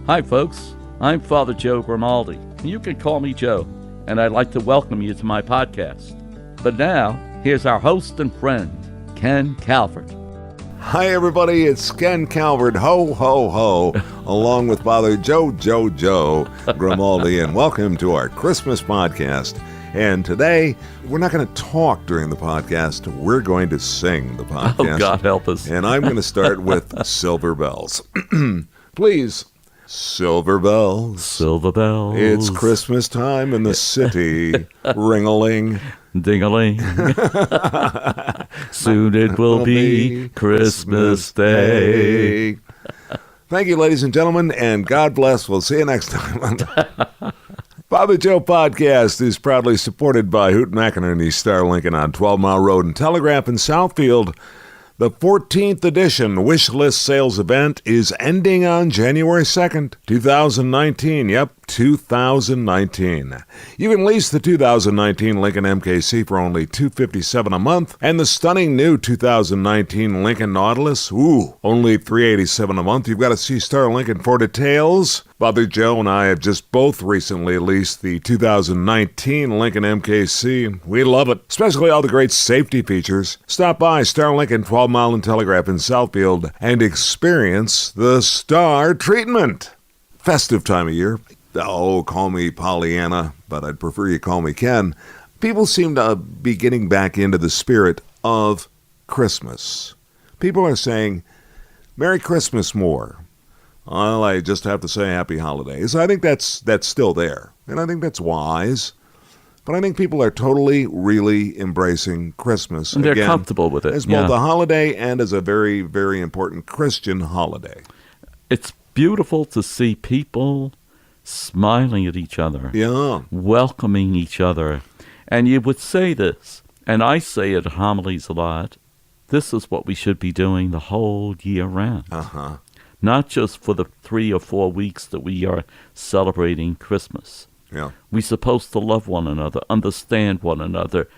Hi, folks. I'm Father Joe Grimaldi. You can call me Joe, and I'd like to welcome you to my podcast. But now, here's our host and friend, Ken Calvert. Hi, everybody. It's Ken Calvert, ho, ho, ho, along with Father Joe Grimaldi, and welcome to our Christmas podcast. And today, we're not going to talk during the podcast. We're going to sing the podcast. Oh, God help us. And I'm going to start with Silver Bells. Please. Silver bells. Silver bells. It's Christmas time in the city. Ring-a-ling. Ding-a-ling. Soon it will be Christmas Day. Thank you, ladies and gentlemen, and God bless. We'll see you next time. Father Joe Podcast is proudly supported by Houghton McInerney Star Lincoln on 12 Mile Road and Telegraph in Southfield. The 14th edition Wish List Sales event is ending on January 2nd, 2019. Yep, 2019. You can lease the 2019 Lincoln MKC for only $257 a month, and the stunning new 2019 Lincoln Nautilus, only $387 a month. You've got to see Star Lincoln for details. Father Joe and I have just both recently leased the 2019 Lincoln MKC, and we love it, especially all the great safety features. Stop by Star Lincoln 12 Mile and Telegraph in Southfield and experience the Star treatment. Festive time of year. Oh, call me Pollyanna, but I'd prefer you call me Ken. People seem to be getting back into the spirit of Christmas. People are saying, Merry Christmas more. Well, I just have to say Happy Holidays. I think that's still there, and I think that's wise. But I think people are totally, really embracing Christmas. And they're comfortable with it. As both a holiday and as a very, very important Christian holiday. It's beautiful to see people smiling at each other, welcoming each other. And you would say this, and I say it at homilies a lot, this is what we should be doing the whole year round. Not just for the 3 or 4 weeks that we are celebrating Christmas. Yeah. We're supposed to love one another, understand one another,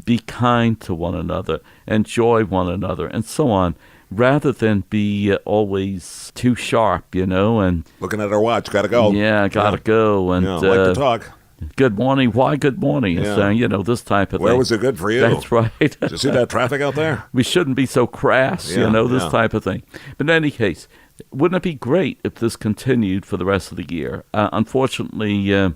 be kind to one another, enjoy one another, and so on, rather than be always too sharp, and looking at our watch, gotta go. Yeah, gotta go. And like to talk. Good morning. Why good morning? And saying, this type of thing. Where was it good for you? That's right. Did you see that traffic out there? We shouldn't be so crass, this type of thing. But in any case, wouldn't it be great if this continued for the rest of the year? Unfortunately,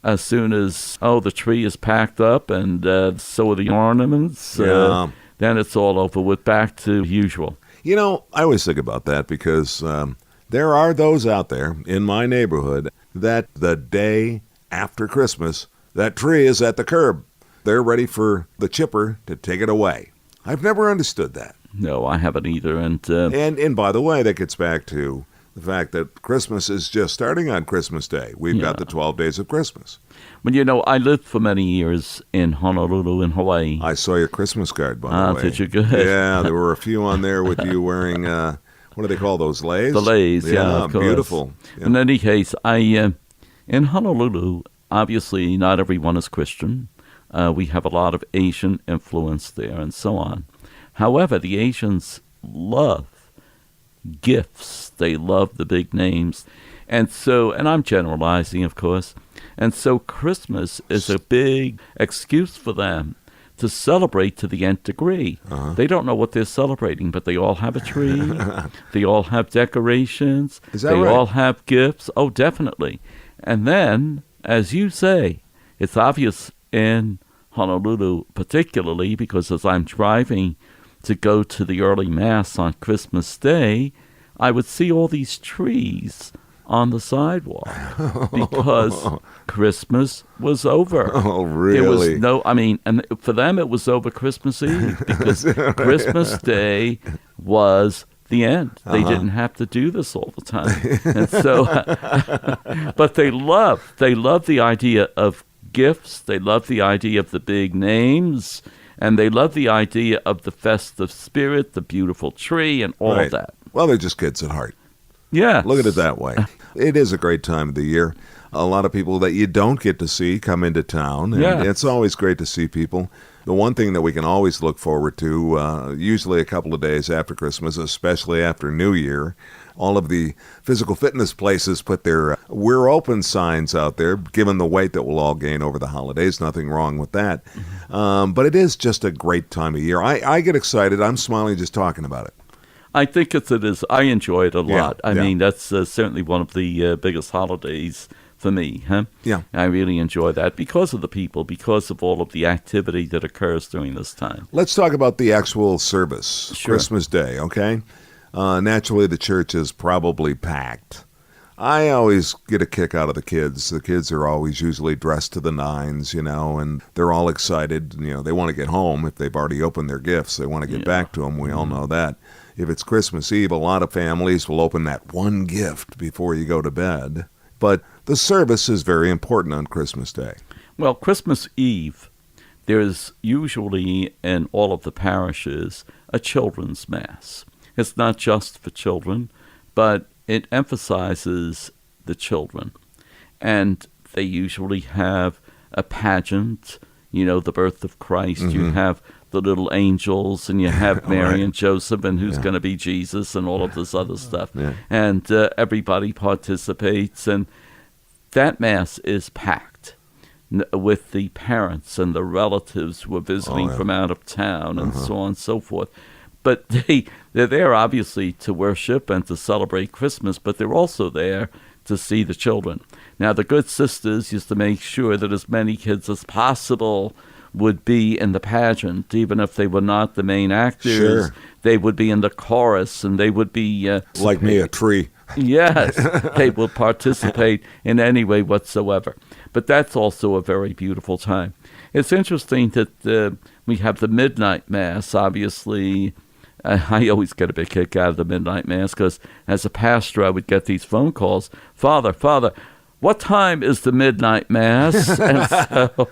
as soon as, the tree is packed up and so are the ornaments, then it's all over with, back to usual. I always think about that because there are those out there in my neighborhood that the day after Christmas, that tree is at the curb. They're ready for the chipper to take it away. I've never understood that. No, I haven't either. And by the way, that gets back to the fact that Christmas is just starting on Christmas Day. We've got the 12 days of Christmas. Well, I lived for many years in Honolulu, in Hawaii. I saw your Christmas card, by the way. Did you? Good. Yeah, there were a few on there with you wearing, what do they call those, leis? The leis, yeah, of course. Beautiful. Yeah. In any case, in Honolulu, obviously not everyone is Christian. We have a lot of Asian influence there and so on. However, the Asians love gifts. They love the big names. And I'm generalizing, of course. And so Christmas is a big excuse for them to celebrate to the nth degree. They don't know what they're celebrating, but they all have a tree. They all have decorations. Is that they right? all have gifts. Oh, definitely. And then, as you say, it's obvious in Honolulu particularly because as I'm driving to go to the early Mass on Christmas Day, I would see all these trees on the sidewalk because Christmas was over. Oh, really? There was and for them it was over Christmas Eve because Christmas Day was the end. They didn't have to do this all the time. And so, but they love the idea of gifts. They love the idea of the big names. And they love the idea of the festive spirit, the beautiful tree, and all of that. Well, they're just kids at heart. Yeah. Look at it that way. It is a great time of the year. A lot of people that you don't get to see come into town. And it's always great to see people. The one thing that we can always look forward to, usually a couple of days after Christmas, especially after New Year, all of the physical fitness places put their "We're open" signs out there, given the weight that we'll all gain over the holidays. Nothing wrong with that. But it is just a great time of year. I get excited. I'm smiling just talking about it. I think it is. I enjoy it a lot. I yeah. mean, that's certainly one of the biggest holidays for me. Yeah. I really enjoy that because of the people, because of all of the activity that occurs during this time. Let's talk about the actual service, Sure. Christmas Day, okay? Naturally, the church is probably packed. I always get a kick out of the kids. The kids are always usually dressed to the nines, and they're all excited. They want to get home. If they've already opened their gifts, they want to get back to them. We all know that. If it's Christmas Eve, a lot of families will open that one gift before you go to bed. But the service is very important on Christmas Day. Well, Christmas Eve, there's usually in all of the parishes a children's mass. It's not just for children, but it emphasizes the children. And they usually have a pageant, the birth of Christ. You have the little angels, and you have Mary Right. and Joseph, and who's Yeah. going to be Jesus, and all of this other stuff. Yeah. And everybody participates, and that mass is packed with the parents and the relatives who are visiting yeah. from out of town, and so on and so forth. But they're there, obviously, to worship and to celebrate Christmas, but they're also there to see the children. Now, the good sisters used to make sure that as many kids as possible would be in the pageant, even if they were not the main actors. Sure. They would be in the chorus, and they would be... Like me, a tree. Yes, they will participate in any way whatsoever. But that's also a very beautiful time. It's interesting that we have the midnight mass, obviously. I always get a big kick out of the midnight mass because as a pastor, I would get these phone calls. Father, what time is the midnight mass? And so,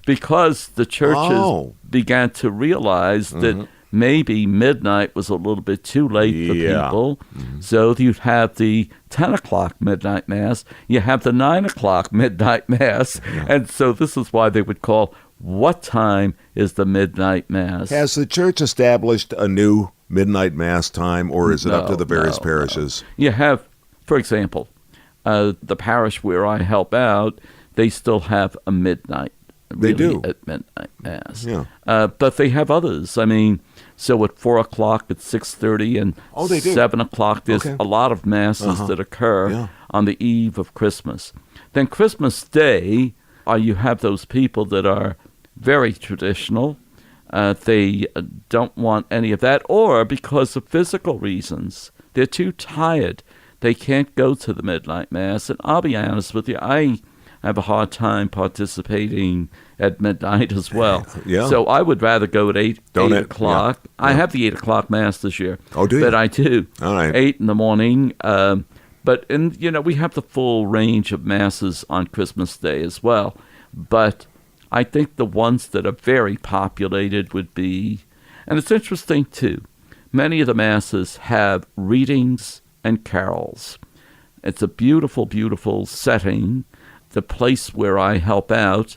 because the churches began to realize that maybe midnight was a little bit too late for people. So you'd have the 10 o'clock midnight mass. You have the 9 o'clock midnight mass. And so this is why they would call, what time is the midnight mass? Has the church established a new midnight mass time, or is it up to the various No. parishes? You have, for example, the parish where I help out, they still have a midnight. They do. At midnight mass. Yeah. But they have others. I mean, so at 4 o'clock, at 6:30, and they do. 7 o'clock, there's Okay. a lot of masses that occur Yeah. on the eve of Christmas. Then Christmas Day, you have those people that are very traditional. They don't want any of that, or because of physical reasons, they're too tired. They can't go to the midnight mass. And I'll be honest with you, I have a hard time participating at midnight as well. Yeah. So I would rather go at 8 Don't it? o'clock. Yeah. I have the 8 o'clock mass this year. Oh, do you? But I do. All right. 8 in the morning. But we have the full range of masses on Christmas Day as well. But I think the ones that are very populated would be, and it's interesting too, many of the masses have readings and carols. It's a beautiful, beautiful setting. The place where I help out,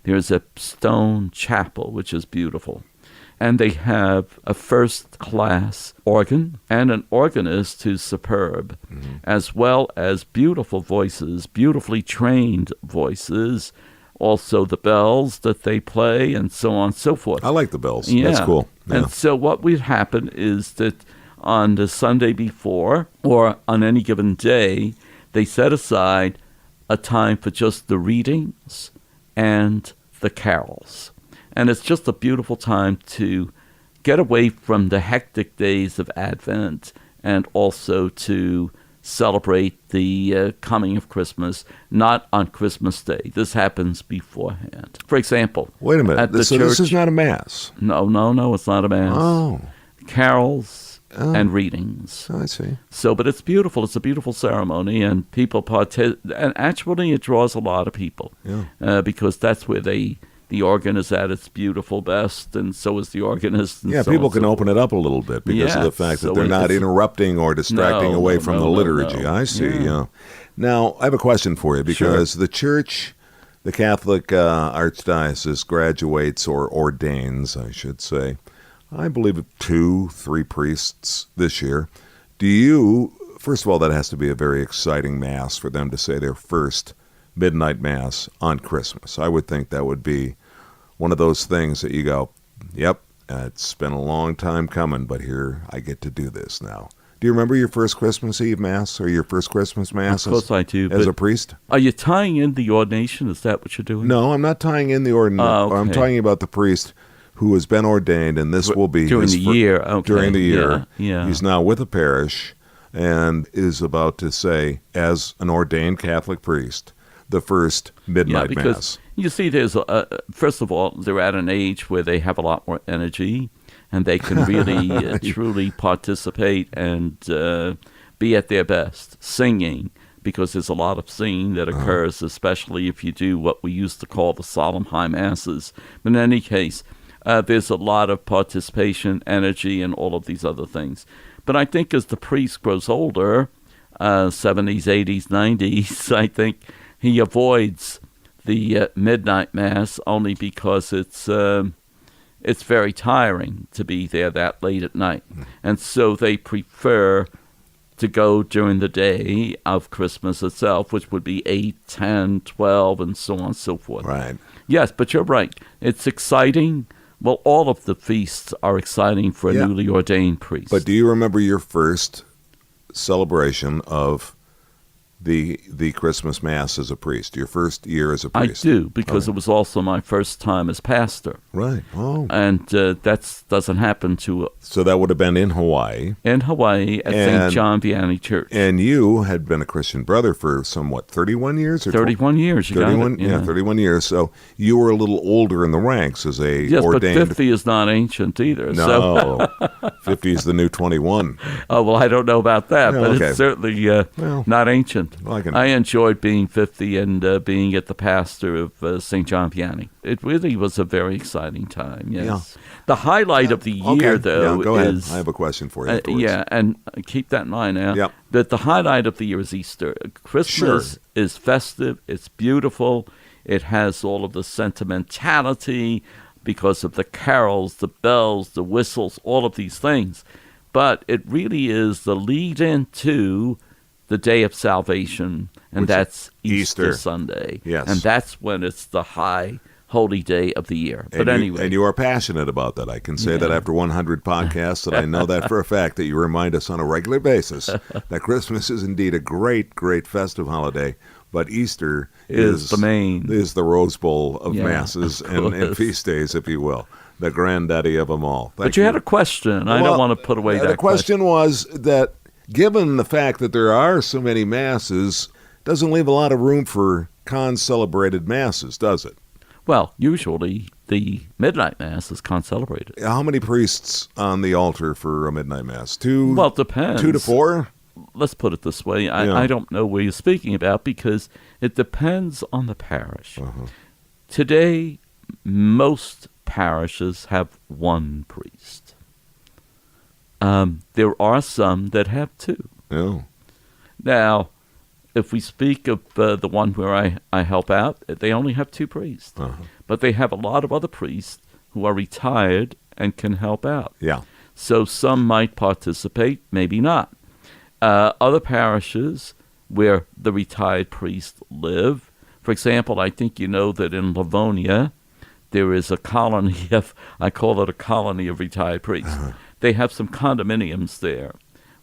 there's a stone chapel, which is beautiful. And they have a first-class organ and an organist who's superb, as well as beautiful voices, beautifully trained voices, also the bells that they play, and so on and so forth. I like the bells. Yeah. That's cool. Yeah. And so what would happen is that on the Sunday before, or on any given day, they set aside a time for just the readings and the carols. And it's just a beautiful time to get away from the hectic days of Advent and also to celebrate the coming of Christmas, not on Christmas Day. This happens beforehand. For example, Wait a minute. at the So this church- is not a mass. No, it's not a mass. Oh, Carols and readings. I see. So, but it's beautiful. It's a beautiful ceremony, and people and actually it draws a lot of people because that's where the organ is at its beautiful best, and so is the organist. And Yeah, so people on, can so open it up a little bit because of Yeah, the fact that so they're not it's- interrupting or distracting No, away no, from no, the no, liturgy. no. I see. Yeah. Yeah. Now, I have a question for you because the church, the Catholic Archdiocese graduates or ordains, I should say, I believe 2-3 priests this year. Do you first of all, that has to be a very exciting Mass for them to say their first midnight Mass on Christmas. I would think that would be one of those things that you go, yep, it's been a long time coming, but here I get to do this now. Do you remember your first Christmas Eve Mass or your first Christmas Mass? Of course I do. As a priest? Are you tying in the ordination? Is that what you're doing? No, I'm not tying in the ordination. Oh, okay. I'm talking about the priest who has been ordained, and this will be during the year. Okay. During the year. Yeah. He's now with a parish and is about to say, as an ordained Catholic priest, the first midnight Mass. You see, there's first of all, they're at an age where they have a lot more energy, and they can really truly participate and be at their best singing, because there's a lot of singing that occurs, especially if you do what we used to call the solemn high masses. But in any case, there's a lot of participation, energy, and all of these other things. But I think as the priest grows older, 70s, 80s, 90s, I think he avoids the midnight Mass only because it's very tiring to be there that late at night. And so they prefer to go during the day of Christmas itself, which would be 8, 10, 12, and so on and so forth. Right. Yes, but you're right. It's exciting. Well, all of the feasts are exciting for a newly ordained priest. But do you remember your first celebration of the Christmas Mass as a priest, your first year as a priest? I do, because it was also my first time as pastor. Right. Oh. And that doesn't happen to... So that would have been in Hawaii. In Hawaii at St. John Vianney Church. And you had been a Christian brother for somewhat 31 years? Or 31 years. 31, yeah, 31 years. So you were a little older in the ranks as a ordained... Yes, but 50 is not ancient either. No, 50 is the new 21. Oh, well, I don't know about that, but okay. it's certainly not ancient. Well, I enjoyed being 50 and being at the pastor of St. John Vianney. It really was a very exciting time, yes. Yeah. The highlight of the year, though, go ahead. is... I have a question for you afterwards. and keep that in mind now. Yep. But the highlight of the year is Easter. Christmas is festive. It's beautiful. It has all of the sentimentality because of the carols, the bells, the whistles, all of these things. But it really is the lead-in to the day of salvation, and that's Easter Sunday. Yes. And that's when it's the high holy day of the year. But anyway. And you are passionate about that. I can say that after 100 podcasts, that I know that for a fact, that you remind us on a regular basis that Christmas is indeed a great, great festive holiday, but Easter is the Rose Bowl of masses and feast days, if you will. The granddaddy of them all. But you had a question. I don't want to put away that the question was that given the fact that there are so many masses, doesn't leave a lot of room for con-celebrated masses, does it? Well, usually the midnight mass is con-celebrated. How many priests on the altar for a midnight mass? 2? Well, it depends. 2 to 4? Let's put it this way. I don't know what you're speaking about because it depends on the parish. Today, most parishes have one priest. There are some that have 2. Yeah. Now, if we speak of the one where I help out, they only have 2 priests. But they have a lot of other priests who are retired and can help out. Yeah. So some might participate, maybe not. Other parishes where the retired priests live, for example, I think you know that in Livonia, there is a colony of, I call it a colony of retired priests. They have some condominiums there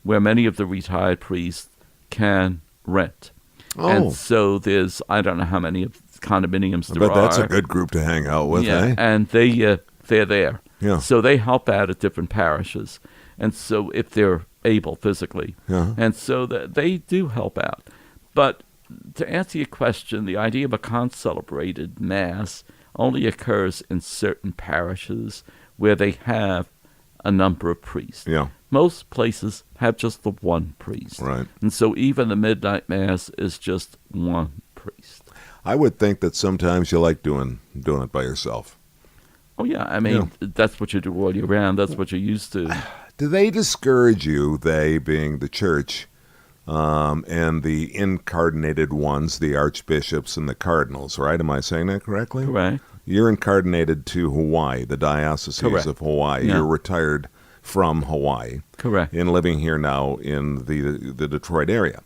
where many of the retired priests can rent. And so there's, I don't know how many of condominiums there are. But that's a good group to hang out with, eh? And they're there. Yeah. So they help out at different parishes. And so if they're able physically. And so they do help out. But to answer your question, the idea of a con-celebrated mass only occurs in certain parishes where they have a number of priests. Yeah. Most places have just the one priest. Right. And so even the midnight mass is just one priest. I would think that sometimes you like doing it by yourself. Oh, yeah. I mean, that's what you do all year round. That's what you're used to. Do they discourage you, they being the church, and the incarnated ones, the archbishops and the cardinals, right? Am I saying that correctly? Correct. You're incarnated to Hawaii, the Diocese of Hawaii. Yeah. You're retired from Hawaii Correct. and living here now in the Detroit area.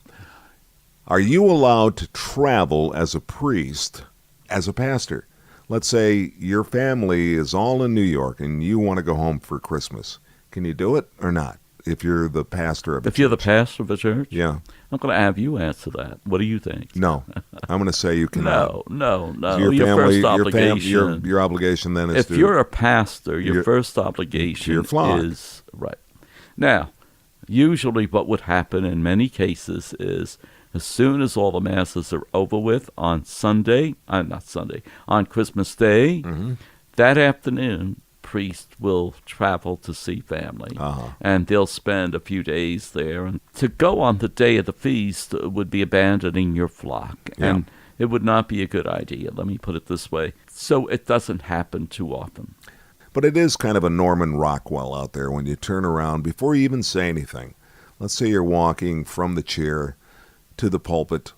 Are you allowed to travel as a priest, as a pastor? Let's say your family is all in New York and you want to go home for Christmas. Can you do it or not if you're the pastor of a church? If you're the pastor of a church? Yeah. I'm going to have you answer that. What do you think? No. I'm going to say you cannot. No. So your first obligation. your obligation then is if you're a pastor, your your- first obligation your flock. is right. Now, usually what would happen in many cases is as soon as all the masses are over with on on Christmas Day, that afternoon, priest will travel to see family, and they'll spend a few days there. And to go on the day of the feast would be abandoning your flock, and it would not be a good idea. Let me put it this way. So it doesn't happen too often. But it is kind of a Norman Rockwell out there when you turn around before you even say anything. Let's say you're walking from the chair to the pulpit,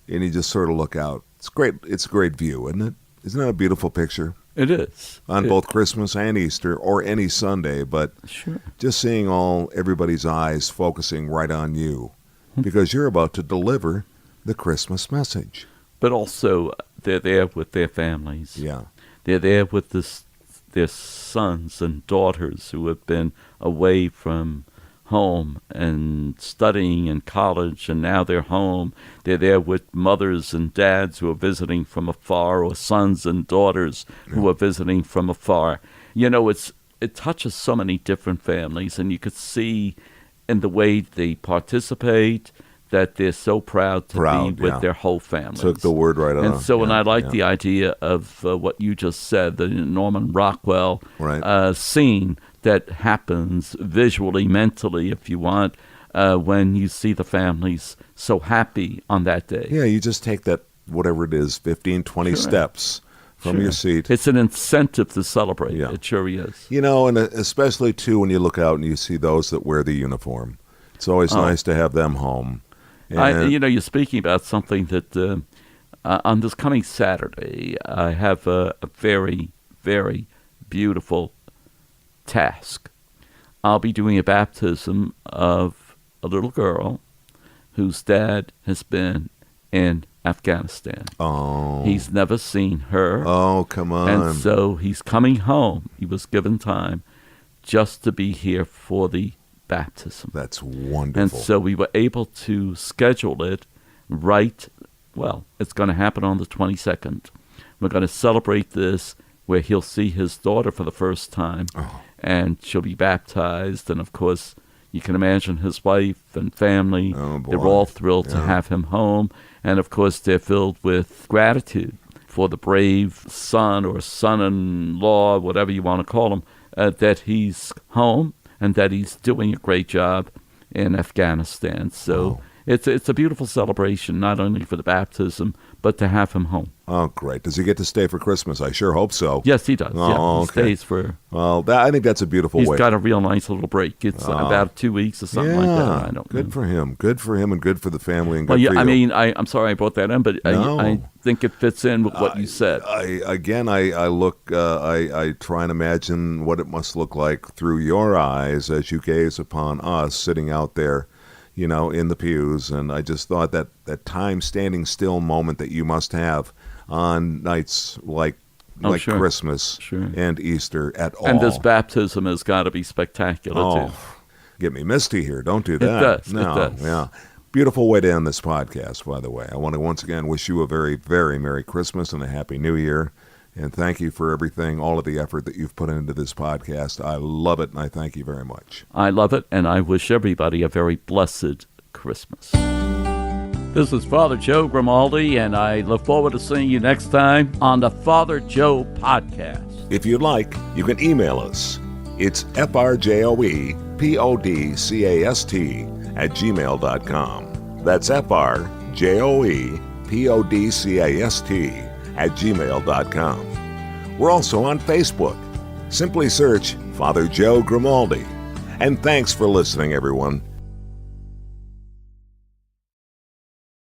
and you just sort of look out. It's great. It's a great view, isn't it? Isn't that a beautiful picture? It is. On both Christmas and Easter or any Sunday, but Sure. just seeing everybody's eyes focusing right on you because you're about to deliver the Christmas message. But also, they're there with their families. Yeah. They're there with their sons and daughters who have been away from home and studying in college, and now they're home. They're there with mothers and dads who are visiting from afar, or sons and daughters who are visiting from afar. You know, it touches so many different families, and you could see in the way they participate that they're so proud to be with their whole families. Took the word right out. And so, and I like the idea of what you just said, the Norman Rockwell scene that happens visually, mentally, if you want, when you see the families so happy on that day. Yeah, you just take that, whatever it is, 15, 20 steps from your seat. It's an incentive to celebrate. Yeah. It sure is. You know, and especially, too, when you look out and you see those that wear the uniform. It's always nice to have them home. And you're speaking about something that on this coming Saturday, I have a very, very beautiful task. I'll be doing a baptism of a little girl whose dad has been in Afghanistan. Oh. He's never seen her. Oh, come on. And so he's coming home. He was given time just to be here for the baptism. That's wonderful. And so we were able to schedule it it's going to happen on the 22nd. We're going to celebrate this where he'll see his daughter for the first time, and she'll be baptized. And, of course, you can imagine his wife and family. Oh, boy. They're all thrilled to have him home. And, of course, they're filled with gratitude for the brave son or son-in-law, whatever you want to call him, that he's home and that he's doing a great job in Afghanistan. So it's a beautiful celebration, not only for the baptism, but to have him home. Oh, great. Does he get to stay for Christmas? I sure hope so. Yes, he does. Oh, he stays for... Well, I think that's a beautiful way. He's got a real nice little break. It's about 2 weeks or something like that. I don't know. Good for him. Good for him and good for the family and good Well, for you. I mean, I'm sorry I brought that in, but No. I think it fits in with what you said. I try and imagine what it must look like through your eyes as you gaze upon us sitting out there, in the pews. And I just thought that time standing still moment that you must have on nights like sure. Christmas and Easter at all. And this baptism has got to be spectacular, too. Get me misty here. Don't do that. It does. No, It does. Yeah. Beautiful way to end this podcast, by the way. I want to once again wish you a very, very Merry Christmas and a Happy New Year. And thank you for everything, all of the effort that you've put into this podcast. I love it, and I thank you very much. I love it, and I wish everybody a very blessed Christmas. This is Father Joe Grimaldi, and I look forward to seeing you next time on the Father Joe Podcast. If you'd like, you can email us. It's frjoepodcast@gmail.com. That's frjoepodcast@gmail.com. We're also on Facebook. Simply search Father Joe Grimaldi. And thanks for listening, everyone.